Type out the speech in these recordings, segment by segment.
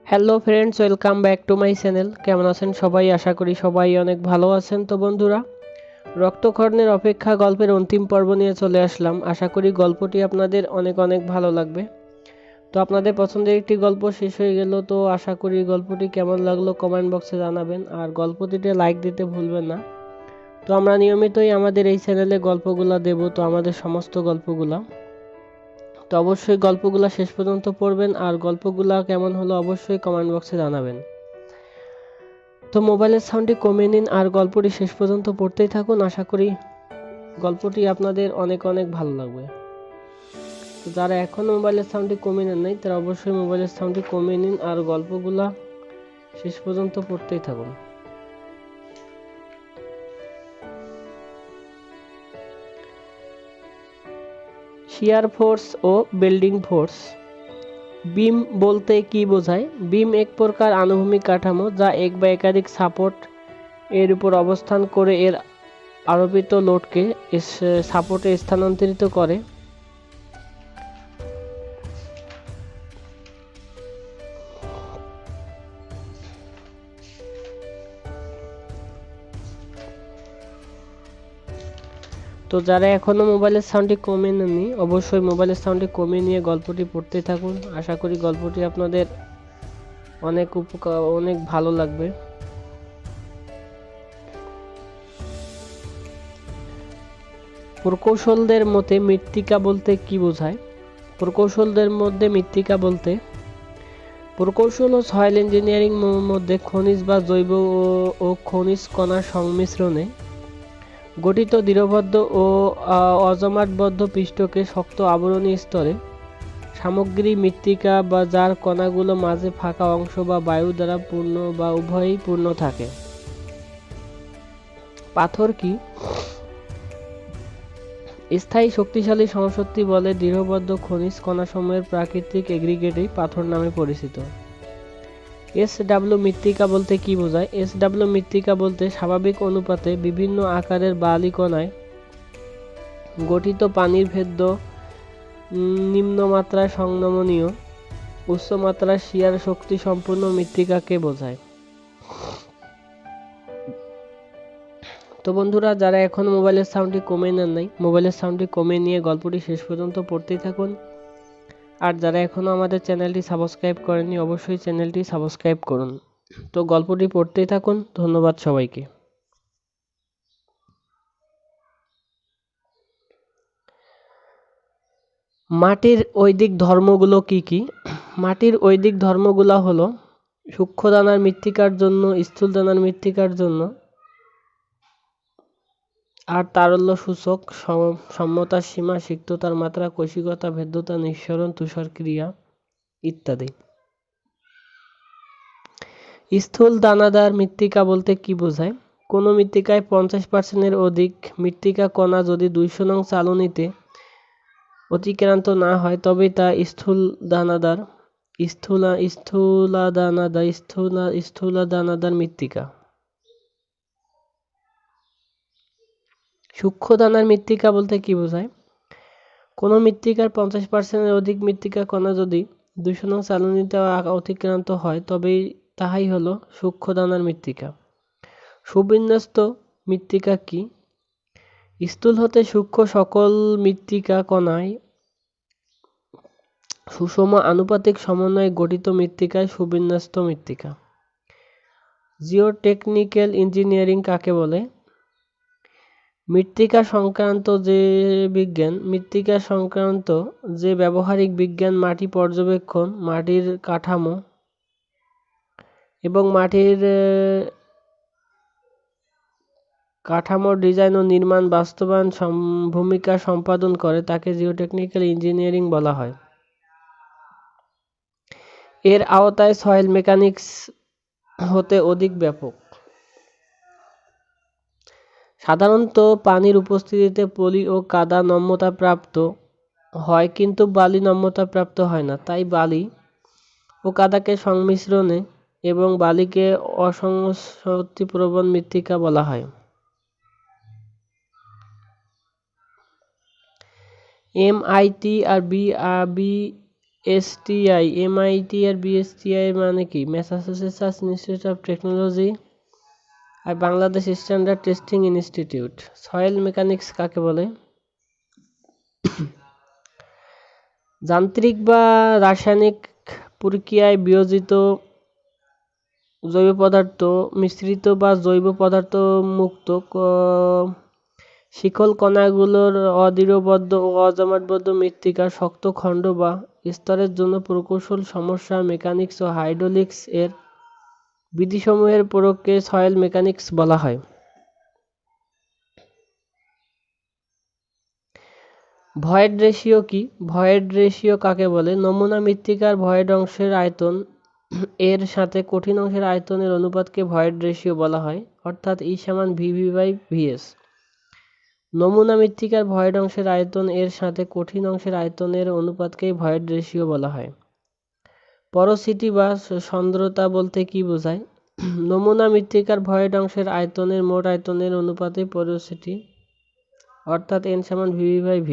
Hello friends, welcome back to my channel. কেমন আছেন সবাই? আশা করি সবাই অনেক ভালো আছেন। তো বন্ধুরা, রক্তক্ষরণের অপেক্ষা গল্পের অন্তিম পর্ব নিয়ে চলে আসলাম। আশা করি গল্পটি আপনাদের অনেক অনেক ভালো লাগবে। তো আপনাদের পছন্দের একটি গল্প শেষ হয়ে গেল। তো আশা করি গল্পটি কেমন লাগলো কমেন্ট বক্সে জানাবেন, আর গল্পটিতে লাইক দিতে ভুলবেন না। তো আমরা নিয়মিতই আমাদের এই চ্যানেলে গল্পগুলা দেব, তো আমাদের সমস্ত গল্পগুলা। তো অবশ্যই গল্পগুলা শেষ পর্যন্ত পড়বেন, আর গল্পগুলা কেমন হলো অবশ্যই কমেন্ট বক্সে জানাবেন। তো মোবাইলের সাউন্ডটি কমিয়ে নিন আর গল্পটি শেষ পর্যন্ত পড়তেই থাকুন। আশা করি গল্পটি আপনাদের অনেক অনেক ভালো লাগবে। তো যারা এখনও মোবাইলের সাউন্ডটি কমিয়ে নেন নাই, তারা অবশ্যই মোবাইলের সাউন্ডটি কমিয়ে নিন আর গল্পগুলা শেষ পর্যন্ত পড়তেই থাকুন। শিয়ার ফোর্স ও বিল্ডিং ফোর্স। বিম বলতে কি বোঝায়? বিম এক প্রকার আনুভূমিক কাঠামো যা এক বা একাধিক সাপোর্ট এর উপর অবস্থান করে এর আরোপিত লোডকে সাপোর্টে স্থানান্তরিত করে। তো যারা এখনও মোবাইলের সাউন্ডটি কমিয়ে নেননি, অবশ্যই মোবাইলের সাউন্ডটি কমিয়ে নিয়ে গল্পটি পড়তে থাকুন। আশা করি গল্পটি আপনাদের অনেক ভালো লাগবে। প্রকৌশলদের মতে মৃত্তিকা বলতে কি বোঝায়? প্রকৌশলদের মধ্যে মৃত্তিকা বলতে প্রকৌশল ও সয়েল ইঞ্জিনিয়ারিং মধ্যে খনিজ বা জৈব ও খনিজ কণার সংমিশ্রণে গঠিত দৃঢ়বদ্ধ ও অজমাটবদ্ধ পৃষ্ঠকে শক্ত আবরণী স্তরে সামগ্রী মৃত্তিকা, বা যার কণাগুলো মাঝে ফাঁকা অংশ বা বায়ু দ্বারা পূর্ণ বা উভয়ই পূর্ণ থাকে। পাথর কি? স্থায়ী শক্তিশালী সমশক্তি বলে দৃঢ়বদ্ধ খনিজ কণাসমূহের প্রাকৃতিক এগ্রিগেটই পাথর নামে পরিচিত। এসডব্লিউ মৃত্তিকা বলতে কি বোঝায়? এসডব্লিউ মৃত্তিকা বলতে স্বাভাবিক অনুপাতে বিভিন্ন আকারের বালি কণায় গঠিত পানির ভেদ্য, নিম্নমাত্রায় সংনমনীয়, উচ্চমাত্রার শিয়ার শক্তি সম্পূর্ণ মৃত্তিকাকে বোঝায়। তো বন্ধুরা, যারা এখন মোবাইলের সাউন্ডটি কমিয়ে নেন নাই, মোবাইলের সাউন্ডটি কমিয়ে নিয়ে গল্পটি শেষ পর্যন্ত পড়তেই থাকুন। আর যারা এখনও আমাদের চ্যানেলটি সাবস্ক্রাইব করেননি, অবশ্যই চ্যানেলটি সাবস্ক্রাইব করুন। তো গল্পটি পড়তেই থাকুন। ধন্যবাদ সবাইকে। মাটির ঐদিক ধর্মগুলো কি কি? মাটির ঐদিক ধর্মগুলো হলো সূক্ষ্ম দানার মৃত্তিকার জন্য, স্থূল দানার মৃত্তিকার জন্য, আর তারল্য সূচক, সম্যতার সীমা, সিক্ততার মাত্রা, কৈশিকতা, ভেদ্যতা, নিঃসরণ, তুষারক্রিয়া ইত্যাদি। স্থূল দানাদার মৃত্তিকা বলতে কি বোঝায়? কোনো মৃত্তিকায় 50% অধিক মৃত্তিকা কণা যদি 200 নং চালনীতে অতিক্রান্ত না হয়, তবেই তা স্থূল দানাদার মৃত্তিকা। সূক্ষ্ম দানার মৃত্তিকা বলতে কি বোঝায়? কোনো মৃত্তিকার 50% অধিক মৃত্তিকা কণা যদি 200 নং চালনীতে অতিক্রান্ত হয়, তবেই তাহাই হলো সূক্ষ্ম দানার মৃত্তিকা। সুবিন্যস্ত মৃত্তিকা কি? স্থূল হতে সূক্ষ্ম সকল মৃত্তিকা কণায় সুষম আনুপাতিক সমন্বয়ে গঠিত মৃত্তিকায় সুবিন্যস্ত মৃত্তিকা। জিওটেকনিক্যাল ইঞ্জিনিয়ারিং কাকে বলে? মৃত্তিকা সংক্রান্ত যে ব্যবহারিক বিজ্ঞান, মাটি পর্যবেক্ষণ, মাটির কাঠামো এবং মাটির কাঠামোর ডিজাইন ও নির্মাণ বাস্তবায়ন ভূমিকা সম্পাদন করে, তাকে জিওটেকনিক্যাল ইঞ্জিনিয়ারিং বলা হয়। এর আওতায় সয়েল মেকানিক্স হতে অধিক ব্যাপক। সাধারণত পানির উপস্থিতিতে পলি ও কাদা নম্যতাপ্রাপ্ত হয়, কিন্তু বালি নম্যতাপ্রাপ্ত হয় না। তাই বালি ও কাদাকে সংমিশ্রণে এবং বালিকে অসংসর্তিপ্রবণ মৃত্তিকা বলা হয়। MIT আর এসটিআই, এমআইটি আর বিএসটিআই মানে কি? ম্যাসাচুসেটস ইনস্টিটিউট অফ টেকনোলজি আর Bangladesh Standard Testing Institute. Soil mechanics কাকে বলে? যান্ত্রিক বা রাসায়নিক প্রক্রিয়ায় বিয়োজিত জৈব পদার্থ মিশ্রিত বা জৈব পদার্থ মুক্ত শিকল কণাগুলোর অদৃঢ়বদ্ধ ও অজমাটবদ্ধ মৃত্তিকার শক্ত খণ্ড বা স্তরের জন্য প্রকৌশল সমস্যা মেকানিক্স ও হাইড্রোলিক্স এর বিধিসমূহের প্রয়োগকে সয়েল মেকানিক্স বলা হয়। ভয়েড রেশিও কি? ভয়েড রেশিও কাকে বলে? নমুনা মৃত্তিকার ভয়েড অংশের আয়তন এর সাথে কঠিন অংশের আয়তনের অনুপাতকে ভয়েড রেশিও বলা হয়, অর্থাৎ E=VV/VS। নমুনা মৃত্তিকার ভয়েড অংশের আয়তন এর সাথে কঠিন অংশের আয়তনের অনুপাতকেই ভয়েড রেশিও বলা হয়। পরোসিটি বা সান্দ্রতা বলতে কি বোঝায়? নমুনা মৃত্তিকার ভয়েড অংশের আয়তনের মোট আয়তনের অনুপাতই পরোসিটি, অর্থাৎ N=VV/V।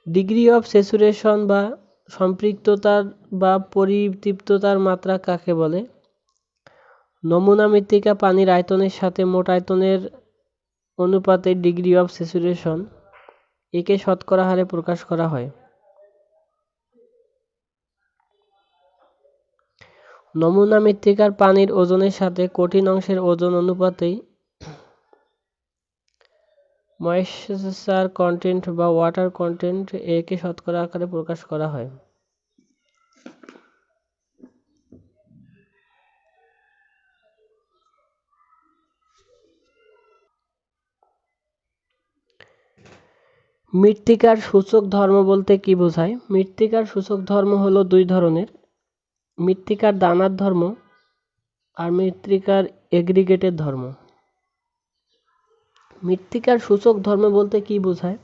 ডিগ্রি অফ স্যাচুরেশন বা সম্পৃক্ততার বা পরিতৃপ্ততার মাত্রা কাকে বলে? নমুনা মৃত্তিকা পানির আয়তনের সাথে মোট আয়তনের অনুপাতে ডিগ্রি অফ স্যাচুরেশন, একে শতকরা হারে প্রকাশ করা হয়। নমুনা মৃত্তিকার পানির ওজনের সাথে কঠিন অংশের ওজন অনুপাতেই ময়েশ্চার কন্টেন্ট বা ওয়াটার কন্টেন্ট, একে শতকরা আকারে প্রকাশ করা হয়। মৃত্তিকার সূচক ধর্ম বলতে কি বোঝায়? মৃত্তিকার সূচক ধর্ম হলো দুই ধরনের: মৃত্তিকার দানার ধর্ম আর মৃত্তিকার এগ্রিগেটের ধর্ম। মৃত্তিকার সূচক ধর্ম বলতে কি বোঝায়?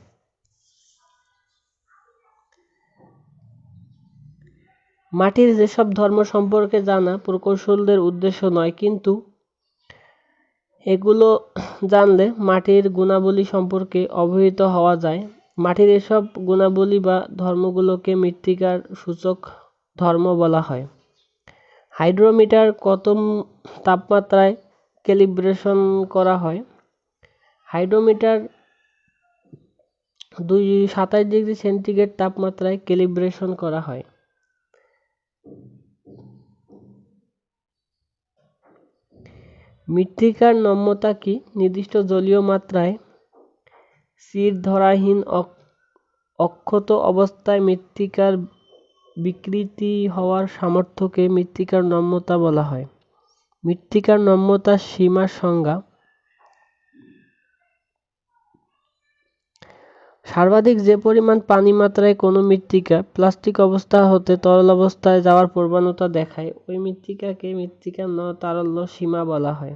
মাটির যেসব ধর্ম সম্পর্কে জানা প্রকৌশলীদের উদ্দেশ্য নয়, কিন্তু এগুলো জানলে মাটির গুণাবলী সম্পর্কে অবহিত হওয়া যায়। মাটির এসব গুণাবলী বা ধর্মগুলোকে মৃত্তিকার সূচক ধর্ম বলা হয়। হাইড্রোমিটার কত তাপমাত্রায় ক্যালিব্রেশন করা হয়? হাইড্রোমিটার 27 ডিগ্রি সেন্টিগ্রেড তাপমাত্রায় ক্যালিব্রেশন করা হয়। মৃত্তিকার নম্যতা কি? নির্দিষ্ট জলীয় মাত্রায় চিরধরাহীন অক্ষত অবস্থায় মৃত্তিকার বিকৃতি হওয়ার সামর্থ্যকে মৃত্তিকার নম্যতা বলা হয়। মৃত্তিকার নম্যতার সীমার সংজ্ঞা: সর্বাধিক যে পরিমাণ পানি মাত্রায় কোনো মৃত্তিকা প্লাস্টিক অবস্থা হতে তরল অবস্থায় যাওয়ার প্রবণতা দেখায়, ওই মৃত্তিকাকে মৃত্তিকার তারল্য সীমা বলা হয়।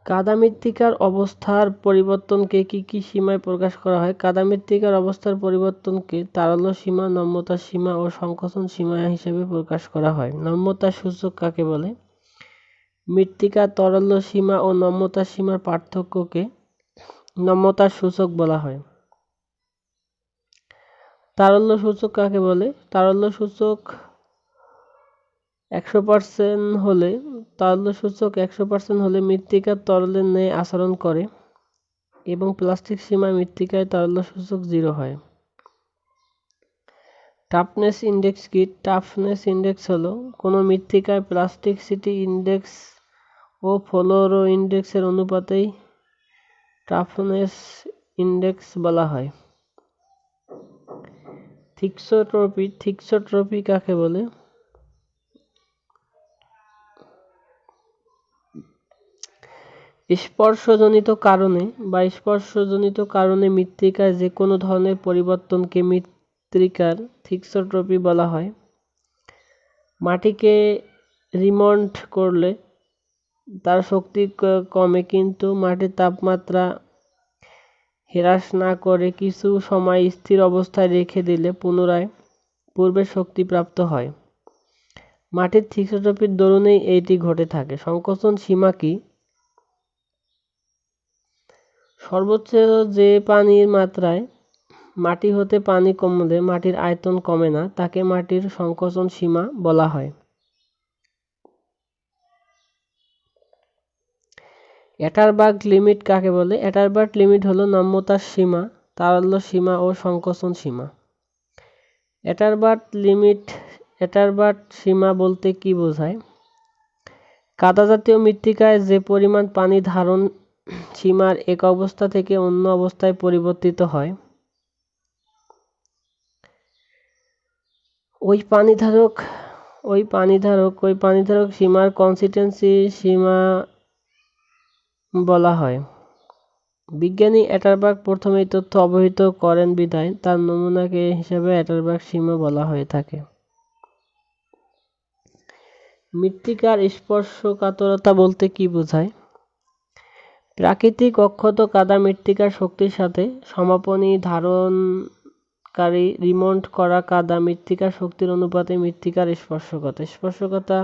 কাদা মৃত্তিকার অবস্থার পরিবর্তনকে কি সীমায় প্রকাশ করা হয়? কাদা মৃত্তিকার অবস্থার পরিবর্তনকে তারল্য সীমা, নম্যতা সীমা ও সংকোচন সীমা হিসেবে প্রকাশ করা হয়। নম্যতার সূচক কাকে বলে? মৃত্তিকার তারল্য সীমা ও নম্যতা সীমার পার্থক্যকে নম্যতার সূচক বলা হয়। তারল্য সূচক কাকে বলে? তারল্য সূচক 100% হলে মৃত্তিকা তরলের ন্যায় আচরণ করে এবং প্লাস্টিক সীমায় মৃত্তিকায় তারল্য সূচক 0 হয়। টাফনেস ইন্ডেক্স কি? টাফনেস ইন্ডেক্স হলো কোনো মৃত্তিকায় প্লাস্টিসিটি ইন্ডেক্স ও ফ্লোরো ইন্ডেক্সের অনুপাতেই টাফনেস ইন্ডেক্স বলা হয়। থিক্সোট্রপি কাকে বলে? স্পর্শজনিত কারণে মৃত্তিকায় যে কোনো ধরনের পরিবর্তনকে মৃত্তিকার থিক্সোট্রপি বলা হয়। মাটিকে রিমন্ড করলে তার শক্তি কমে, কিন্তু মাটির তাপমাত্রা হ্রাস না করে কিছু সময় স্থির অবস্থায় রেখে দিলে পুনরায় পূর্বের শক্তি প্রাপ্ত হয়। মাটির থিক্সোট্রপির দরুনেই এটি ঘটে থাকে। সংকোচন সীমা কি? সর্বোচ্চ যে পানির মাত্রায় মাটি হতে পানি কমলে মাটির আয়তন কমে না, তাকে মাটির সংকোচন সীমা বলা হয়। অ্যাটারবার্গ লিমিট কাকে বলে? অ্যাটারবার্গ লিমিট হলো নম্যতার সীমা, তারল্য সীমা ও সংকোচন সীমা। অ্যাটারবার্গ সীমা বলতে কি বোঝায়? কাদা জাতীয় মৃত্তিকায় যে পরিমাণ পানি ধারণ সীমার এক অবস্থা থেকে অন্য অবস্থায় পরিবর্তিত হয়, ওই পানিধারক সীমার কনসিস্টেন্সি সীমা বলা হয়। বিজ্ঞানী অ্যাটারবার্গ প্রথমে এই তথ্য অবহিত করেন বিধায় তার নমুনাকে হিসেবে অ্যাটারবার্গ সীমা বলা হয়ে থাকে। মৃত্তিকার স্পর্শকাতরতা বলতে কি বোঝায়? প্রাকৃতিক অক্ষত কাদা মৃত্তিকার শক্তির সাথে সমাপনী ধারণকারী রিমন্ড করা কাদা মৃত্তিকার শক্তির অনুপাতে মৃত্তিকার স্পর্শকতা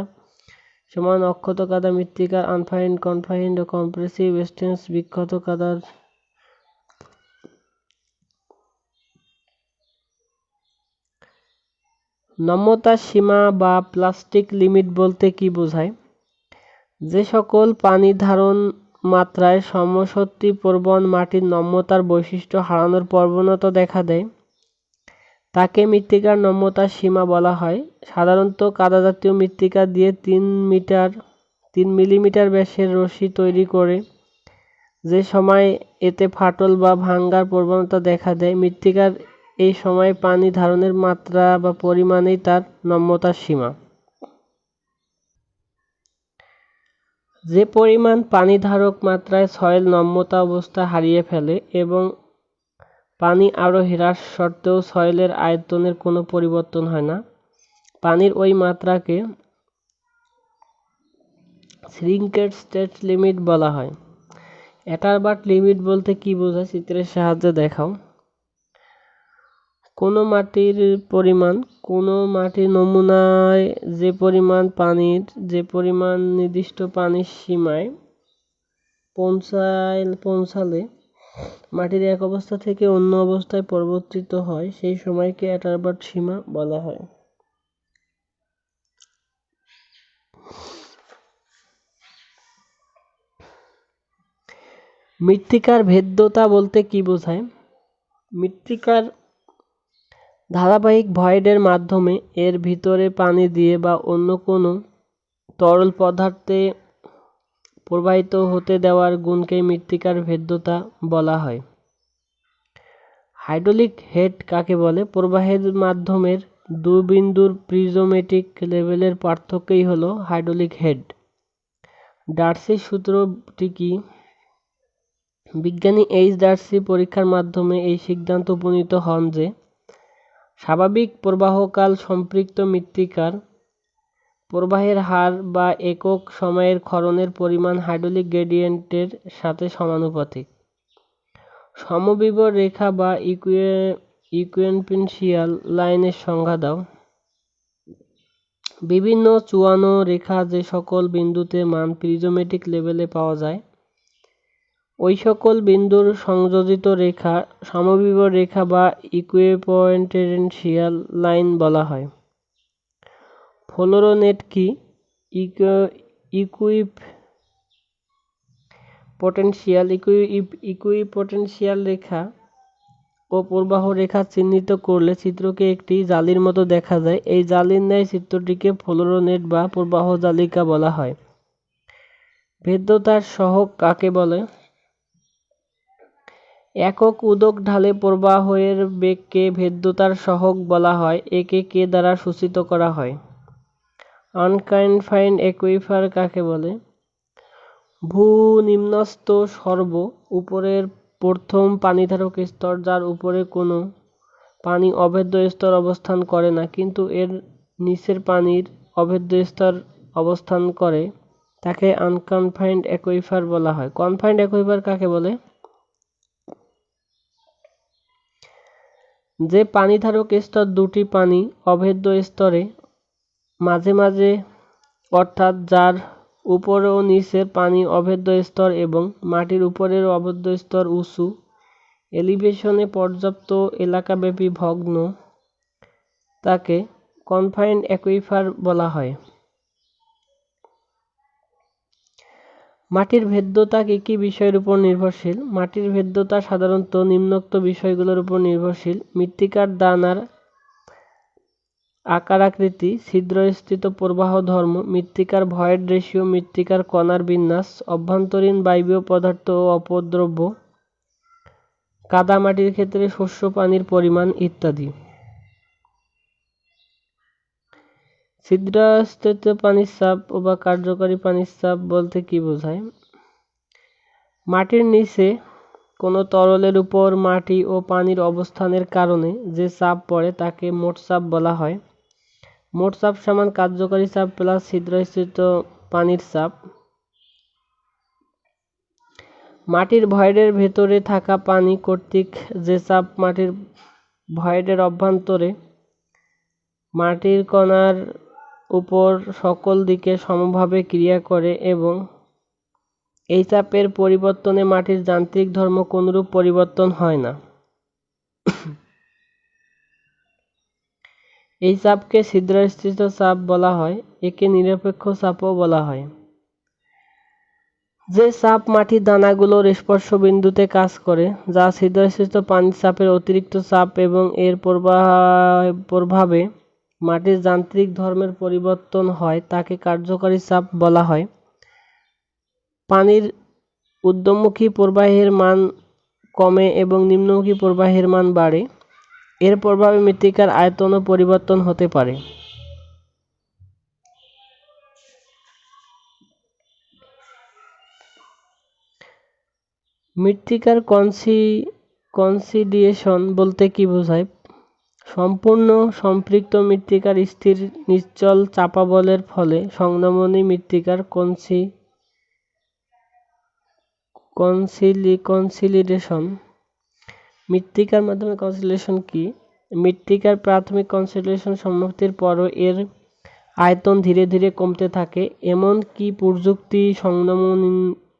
সমান অক্ষত কাদা মৃত্তিকার আনফাইন্ড, কনফাইন্ড ও কম্প্রেসিভ স্ট্রেন্থ বিক্ষত কাদার নম্যতার সীমা বা প্লাস্টিক লিমিট বলতে কি বোঝায়? যে সকল পানি ধারণ মাত্রায় সমশক্তি প্রবণ মাটির নম্যতার বৈশিষ্ট্য হারানোর প্রবণতা দেখা দেয়, তাকে মৃত্তিকার নম্যতার সীমা বলা হয়। সাধারণত কাদা জাতীয় মৃত্তিকা দিয়ে 3 মিলিমিটার ব্যাসের রশ্মি তৈরি করে যে সময় এতে ফাটল বা ভাঙ্গার প্রবণতা দেখা দেয়, মৃত্তিকার এই সময় পানি ধারণের মাত্রা বা পরিমাণই তার নম্যতার সীমা। যে পরিমাণ পানি ধারক মাত্রায় সয়েল নম্যতা অবস্থা হারিয়ে ফেলে এবং পানি আরও হ্রাস সত্ত্বেও সয়েলের আয়তনের কোনো পরিবর্তন হয় না, পানির ওই মাত্রাকে শ্রিঙ্কেজ স্টেট লিমিট বলা হয়। অ্যাটারবার্গ লিমিট বলতে কি বোঝায় চিত্রের সাহায্যে দেখাও। কোনো মাটির নমুনায় যে পরিমাণ নির্দিষ্ট পানির সীমায় পৌঁছালে মাটির এক অবস্থা থেকে অন্য অবস্থায় পরিবর্তিত হয়, সেই সময়কে অ্যাটারবার্গ সীমা বলা হয়। মৃত্তিকার ভেদ্যতা বলতে কি বোঝায়? মৃত্তিকার ধারাবাহিক ভয়েডের মাধ্যমে এর ভিতরে পানি দিয়ে বা অন্য কোনো তরল পদার্থে প্রবাহিত হতে দেওয়ার গুণকে মৃত্তিকার ভেদ্যতা বলা হয়। হাইড্রোলিক হেড কাকে বলে? প্রবাহের মাধ্যমের দু বিন্দুর প্রিজমেটিক লেভেলের পার্থক্যই হলো হাইড্রোলিক হেড। ডার্সির সূত্রটি কি? বিজ্ঞানী ডার্সি পরীক্ষার মাধ্যমে এই সিদ্ধান্ত উপনীত হন যে স্বাভাবিক প্রবাহকাল সম্পৃক্ত মৃত্তিকার প্রবাহের হার বা একক সময়ের ক্ষরণের পরিমাণ হাইড্রোলিক গ্রেডিয়েন্টের সাথে সমানুপাতিক। সমবিভব রেখা বা ইকুইপোটেনশিয়াল লাইনের সংজ্ঞা দাও। বিভিন্ন চুয়ানো রেখা যে সকল বিন্দুতে মান প্রিজমেটিক লেভেলে পাওয়া যায়, ওই সকল বিন্দুর সংযোজিত রেখা সমবিভব রেখা বা ইকুইপোটেনশিয়াল লাইন বলা হয়। ফ্লোরোনেট কি? ইকুইপোটেনশিয়াল রেখা ও প্রবাহ রেখা চিহ্নিত করলে চিত্রকে একটি জালির মতো দেখা যায়। এই জালির ন্যায় চিত্রটিকে ফ্লোরোনেট বা প্রবাহ জালিকা বলা হয়। ভেদ্যতার সহগ কাকে বলে? একক উদক ঢালে প্রবাহের বেগকে ভেদ্যতার সহগ বলা হয়। একে কে দ্বারা সূচিত করা হয়? আনকনফাইন্ড অ্যাকুইফার কাকে বলে? ভূ-নিম্নস্থ সর্ব উপরের প্রথম পানিধারক স্তর যার উপরে কোনো পানি অভেদ্য স্তর অবস্থান করে না কিন্তু এর নিচের পানির অভেদ্য স্তর অবস্থান করে, তাকে আনকনফাইন্ড অ্যাকুইফার বলা হয়। কনফাইন্ড অ্যাকুইফার কাকে বলে? যে পানিধারক স্তর দুটি পানি অভেদ্য স্তরে মাঝে মাঝে অর্থাৎ যার উপর ও নিচের পানি অভেদ্য স্তর এবং মাটির উপরের অভেদ্য স্তর উঁচু এলিভেশনে পর্যাপ্ত এলাকাব্যাপী ভগ্ন তাকে কনফাইন্ড অ্যাকুইফার বলা হয়। মাটির ভেদ্যতা কী কী বিষয়ের উপর নির্ভরশীল? মাটির ভেদ্যতা সাধারণত নিম্নোক্ত বিষয়গুলোর উপর নির্ভরশীল: মৃত্তিকার দানার আকার আকৃতি, ছিদ্রস্থিত প্রবাহ ধর্ম, মৃত্তিকার ভয়েড রেশিও, মৃত্তিকার কণার বিন্যাস, অভ্যন্তরীণ বায়বীয় পদার্থ ও অপদ্রব্য, কাদামাটির ক্ষেত্রে শস্য পানির পরিমাণ ইত্যাদি। ছিদ্রস্থিত পানির চাপ বা কার্যকরী পানির চাপ বলতে কি বোঝায়? মাটির নিচে কোনো তরলের উপর মাটি ও পানির অবস্থানের কারণে যে চাপ পড়ে তাকে মোট চাপ বলা হয়। মোট চাপ সমান কার্যকরী চাপ প্লাস ছিদ্রস্থিত পানির চাপ। মাটির ভয়েডের ভেতরে থাকা পানি কর্তৃক যে চাপ মাটির ভয়েডের অভ্যন্তরে মাটির কণার উপর সকল দিকে সমভাবে ক্রিয়া করে এবং এই চাপের পরিবর্তনে মাটির যান্ত্রিক ধর্ম কোনরূপ পরিবর্তন হয় না। এই চাপকে ছিদ্রস্থিত চাপ বলা হয়, একে নিরপেক্ষ চাপও বলা হয়। যে চাপ মাটির দানাগুলোর স্পর্শ বিন্দুতে কাজ করে, যা ছিদ্রস্থিত পানির চাপের অতিরিক্ত চাপ এবং এর প্রভাবে মাটির যান্ত্রিক ধর্মের পরিবর্তন হয়, তাকে কার্যকরী চাপ বলা হয়। পানির ঊর্ধ্বমুখী প্রবাহের মান কমে এবং নিম্নমুখী প্রবাহের মান বাড়ে। এর প্রভাবে মৃত্তিকার আয়তনও পরিবর্তন হতে পারে। মৃত্তিকার কনসিডিয়েশন বলতে কি বোঝায়? সম্পূর্ণ সম্পৃক্ত মৃত্তিকার স্থির নিশ্চল চাপা বলের ফলে সংলগ্ন মৃত্তিকার কনসিলিডেশন। মৃত্তিকার মাধ্যমে কনসিলিডেশন কি? মৃত্তিকার প্রাথমিক কনসিলিডেশন সমাপ্তির পরও এর আয়তন ধীরে ধীরে কমতে থাকে। এমন কি প্রযুক্তি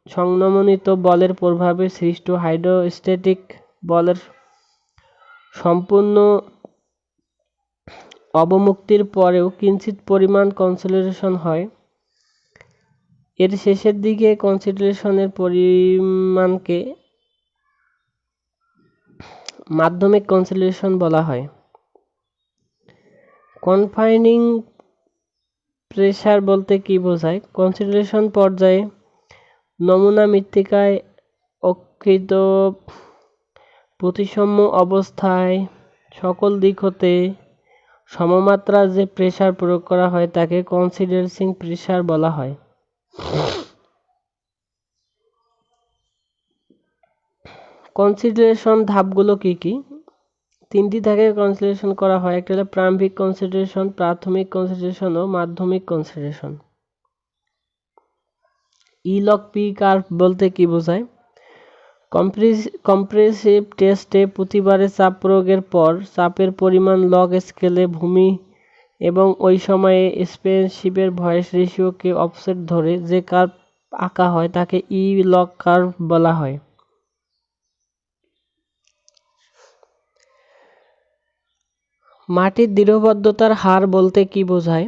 সংলগ্নিত বলের প্রভাবে সৃষ্ট হাইড্রোস্ট্যাটিক বলের সম্পূর্ণ অবমুক্তির পরেও কিঞ্চিৎ পরিমাণ কনসিলিডেশন হয়। এর শেষের দিকে কনসিলিডেশনের পরিমাণকে মাধ্যমিক কনসিলিডেশন বলা হয়। কনফাইনিং প্রেসার বলতে কি বোঝায়? কনসিলিডেশন পর্যায়ে নমুনা মৃত্তিকায় অক্ষিত প্রতিসম অবস্থায় সকল দিক হতে সমমাত্রা যে প্রেসার প্রয়োগ করা হয় তাকে কনসিডেন্সিং প্রেসার বলা হয়। কনসিডারেশন ধাপগুলো কি কি? তিনটি ধাপে কনসিডারেশন করা হয়। একটা হলো প্রারম্ভিক কনসিডারেশন, প্রাথমিক কনসিডারেশন ও মাধ্যমিক কনসিডারেশন। ই-লগ পি কার্ভ বলতে কি বোঝায়? কম্প্রেসিভ টেস্টে প্রতিবারে চাপ প্রয়োগের পর চাপের পরিমাণ লগ স্কেলে ভূমি এবং ওই সময়ে স্পেসশিপের ভয়েড রেশিওকে অফসেট ধরে যে কার্ভ আঁকা হয় তাকে ই-লগ কার্ভ বলা হয়। মাটির দৃঢ়বদ্ধতার হার বলতে কি বোঝায়?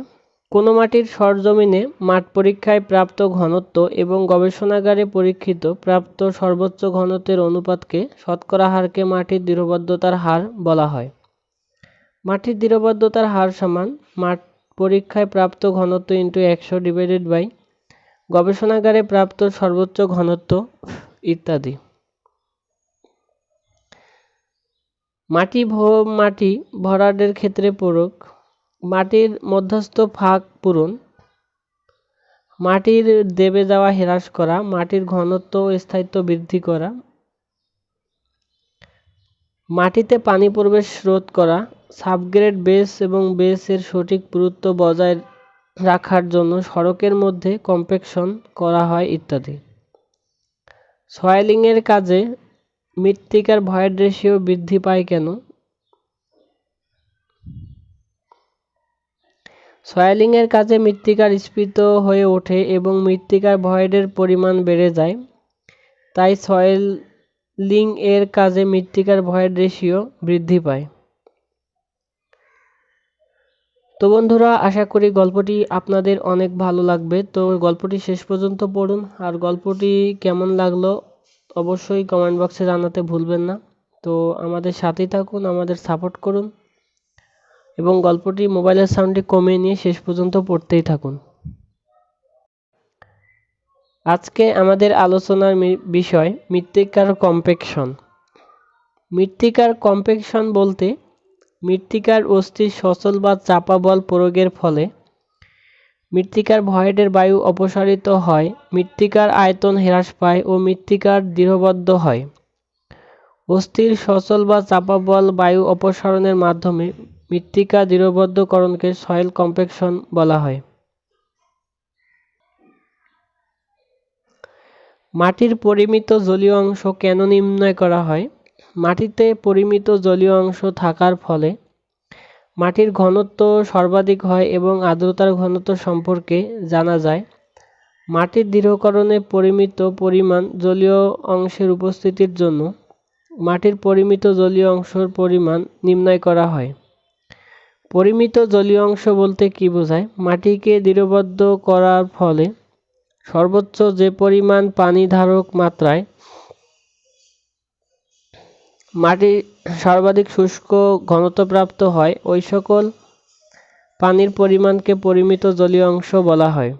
কোনো মাটির সরজমিনে মাঠ পরীক্ষায় প্রাপ্ত ঘনত্ব এবং গবেষণাগারে পরীক্ষিত প্রাপ্ত সর্বোচ্চ ঘনত্বের অনুপাতকে শতকরা হারকে মাটির দৃঢ়বদ্ধতার হার বলা হয়। মাটির দৃঢ়বদ্ধতার হার সমান মাঠ পরীক্ষায় প্রাপ্ত ঘনত্ব ইন্টু 100/, গবেষণাগারে প্রাপ্ত সর্বোচ্চ ঘনত্ব ইত্যাদি। মাটি ভরাটের ক্ষেত্রে প্রয়োগ: মাটির মধ্যস্থ ফাঁক পূরণ, মাটির দেবে যাওয়া হ্রাস করা, মাটির ঘনত্ব ও স্থায়িত্ব বৃদ্ধি করা, মাটিতে পানি প্রবেশ রোধ করা, সাবগ্রেড বেস এবং বেসের সঠিক পুরুত্ব বজায় রাখার জন্য সড়কের মধ্যে কম্প্যাকশন করা হয় ইত্যাদি। সয়েলিংয়ের কাজে মৃত্তিকার ভয়েড রেশিও বৃদ্ধি পায় কেন? সয়েলিংয়ের কাজে মৃত্তিকা স্ফীত হয়ে ওঠে এবং মৃত্তিকার ভয়েডের পরিমাণ বেড়ে যায়, তাই সয়েলিং এর কাজে মৃত্তিকার ভয়েড রেশিও বৃদ্ধি পায়। তো বন্ধুরা, আশা করি গল্পটি আপনাদের অনেক ভালো লাগবে। তো গল্পটি শেষ পর্যন্ত পড়ুন, আর গল্পটি কেমন লাগলো অবশ্যই কমেন্ট বক্সে জানাতে ভুলবেন না। তো আমাদের সাথেই থাকুন, আমাদের সাপোর্ট করুন এবং গল্পটি মোবাইলের সাউন্ডটি কমিয়ে নিয়ে শেষ পর্যন্ত পড়তেই থাকুন। আজকে আমাদের আলোচনার বিষয় মৃত্তিকার কম্প্যাকশন। মৃত্তিকার কম্প্যাকশন বলতে মৃত্তিকার অস্থির সচল বা চাপা বল প্রয়োগের ফলে মৃত্তিকার ভয়েডের বায়ু অপসারিত হয়, মৃত্তিকার আয়তন হ্রাস পায় ও মৃত্তিকার দৃঢ়বদ্ধ হয়। অস্থির সচল বা চাপা বল বায়ু অপসারণের মাধ্যমে মৃত্তিকা দৃঢ়বদ্ধকরণকে সয়েল কম্প্যাকশন বলা হয়। মাটির পরিমিত জলীয় অংশ কেন নির্ণয় করা হয়? মাটিতে পরিমিত জলীয় অংশ থাকার ফলে মাটির ঘনত্ব সর্বাধিক হয় এবং আর্দ্রতার ঘনত্ব সম্পর্কে জানা যায়। মাটির দৃঢ়করণে পরিমিত পরিমাণ জলীয় অংশের উপস্থিতির জন্য মাটির পরিমিত জলীয় অংশের পরিমাণ নির্ণয় করা হয়। পরিমিত জলীয় অংশ বলতে কী বোঝায়? মাটিকে দৃঢ়বদ্ধ করার ফলে সর্বোচ্চ যে পরিমাণ পানি ধারক মাত্রায় মাটি সর্বাধিক শুষ্ক ঘনত্বপ্রাপ্ত হয়, ওই সকল পানির পরিমাণকে পরিমিত জলীয় অংশ বলা হয়।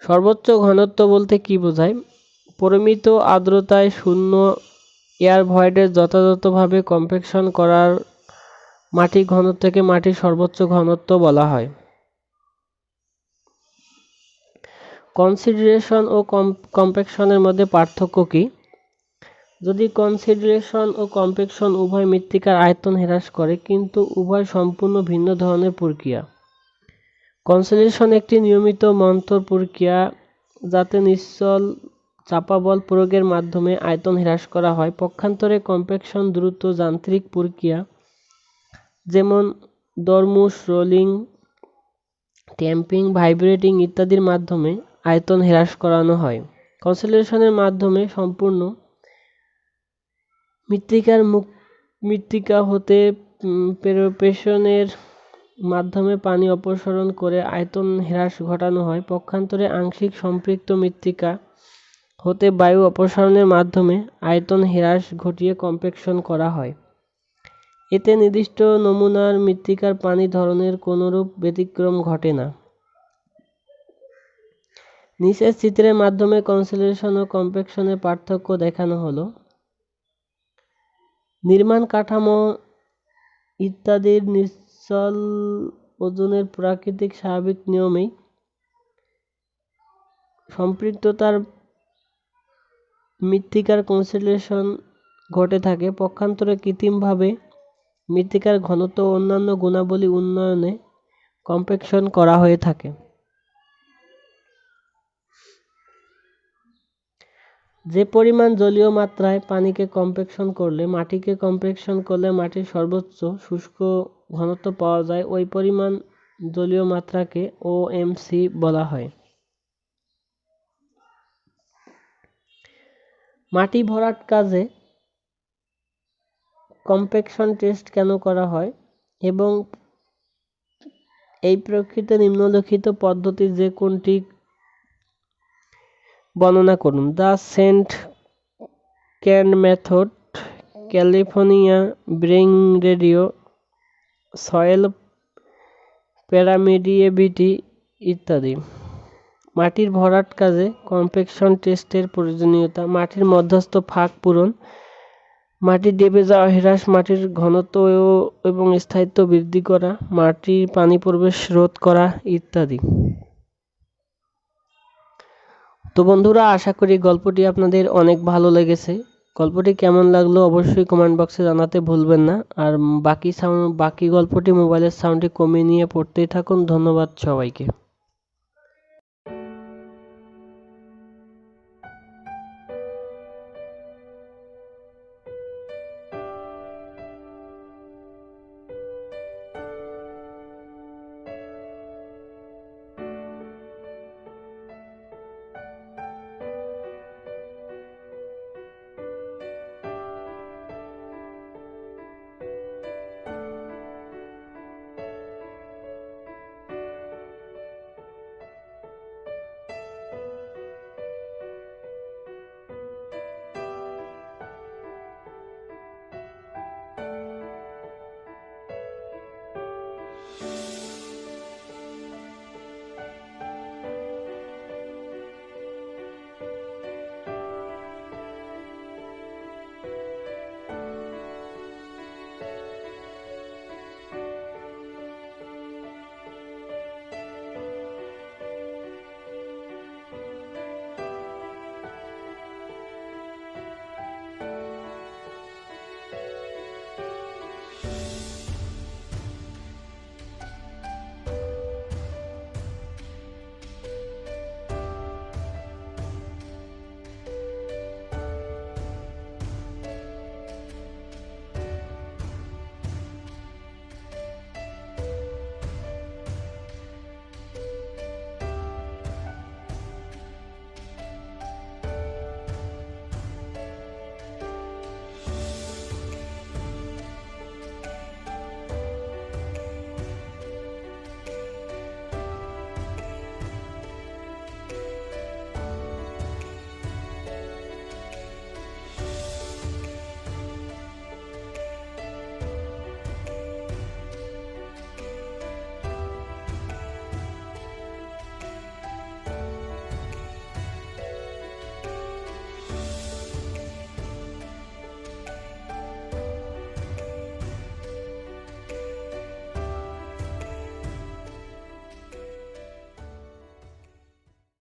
সর্বোচ্চ ঘনত্ব বলতে কী বোঝায়? পরিমিত আর্দ্রতায় শূন্য এয়ার ভয়েডের যথাযথভাবে কম্প্যাকশন করার মাটি ঘনত্বকে মাটির সর্বোচ্চ ঘনত্ব বলা হয়। কনসিডারেশন ও কম্প্যাকশনের মধ্যে পার্থক্য কী? যদি কনসিডারেশন ও কম্প্যাকশন উভয় মৃত্তিকার আয়তন হ্রাস করে, কিন্তু উভয় সম্পূর্ণ ভিন্ন ধরনের প্রক্রিয়া। কনসিডারেশন একটি নিয়মিত মন্থর প্রক্রিয়া যাতে নিশ্চল চাপা বল প্রয়োগের মাধ্যমে আয়তন হ্রাস করা হয়। পক্ষান্তরে কম্প্যাকশন দ্রুত যান্ত্রিক প্রক্রিয়া যেমন দরমুশ, রোলিং, ট্যাম্পিং, ভাইব্রেটিং ইত্যাদির মাধ্যমে আয়তন হ্রাস করানো হয়। কনসিডারেশনের মাধ্যমে সম্পূর্ণ মৃত্তিকা হতে প্রেশনের মাধ্যমে পানি অপসারণ করে আয়তন হ্রাস ঘটানো হয়। পক্ষান্তরে আংশিক সম্পৃক্ত মৃত্তিকা হতে বায়ু অপসারণের মাধ্যমে আয়তন হ্রাস ঘটিয়ে কম্প্যাকশন করা হয়। এতে নির্দিষ্ট নমুনার মৃত্তিকার পানি ধরনের কোনরূপ ব্যতিক্রম ঘটে না। নিচের চিত্রের মাধ্যমে কনসিডারেশন ও কম্প্যাকশনের পার্থক্য দেখানো হলো। নির্মাণ কাঠামো ইত্যাদির নিশ্চল ওজনের প্রাকৃতিক স্বাভাবিক নিয়মেই সম্পৃক্ততার মৃত্তিকার কনসিডারেশন ঘটে থাকে। পক্ষান্তরে কৃত্রিমভাবে মৃত্তিকার ঘনত্ব ও অন্যান্য গুণাবলী উন্নয়নে কম্প্যাকশন করা হয়ে থাকে। যে পরিমাণ জলীয় মাত্রায় পানিকে কম্প্যাকশন করলে মাটির সর্বোচ্চ শুষ্ক ঘনত্ব পাওয়া যায়, ওই পরিমাণ জলীয় মাত্রাকে ওএমসি বলা হয়। মাটি ভরাট কাজে কম্প্যাকশন টেস্ট কেন করা হয় এবং এই প্রকৃতিতে নিম্নলিখিত পদ্ধতির যে কোনটি বর্ণনা করুন। The sand cone method, California bearing ratio, soil permeability ইত্যাদি। মাটির ভরাট কাজে কম্প্যাকশন টেস্টের প্রয়োজনীয়তা। মাটির মধ্যস্থ ফাঁক পূরণ, মাটির ডেবে যাওয়া হ্রাস, মাটির ঘনত্ব এবং স্থায়িত্ব বৃদ্ধি করা, মাটির পানি প্রবেশ রোধ করা ইত্যাদি। তো বন্ধুরা, আশা করি গল্পটি আপনাদের অনেক ভালো লেগেছে। গল্পটি কেমন লাগলো অবশ্যই কমেন্ট বক্সে জানাতে ভুলবেন না। আর বাকি গল্পটি মোবাইলের সাউন্ডটি কমিয়ে নিয়ে পড়তেই থাকুন। ধন্যবাদ সবাইকে।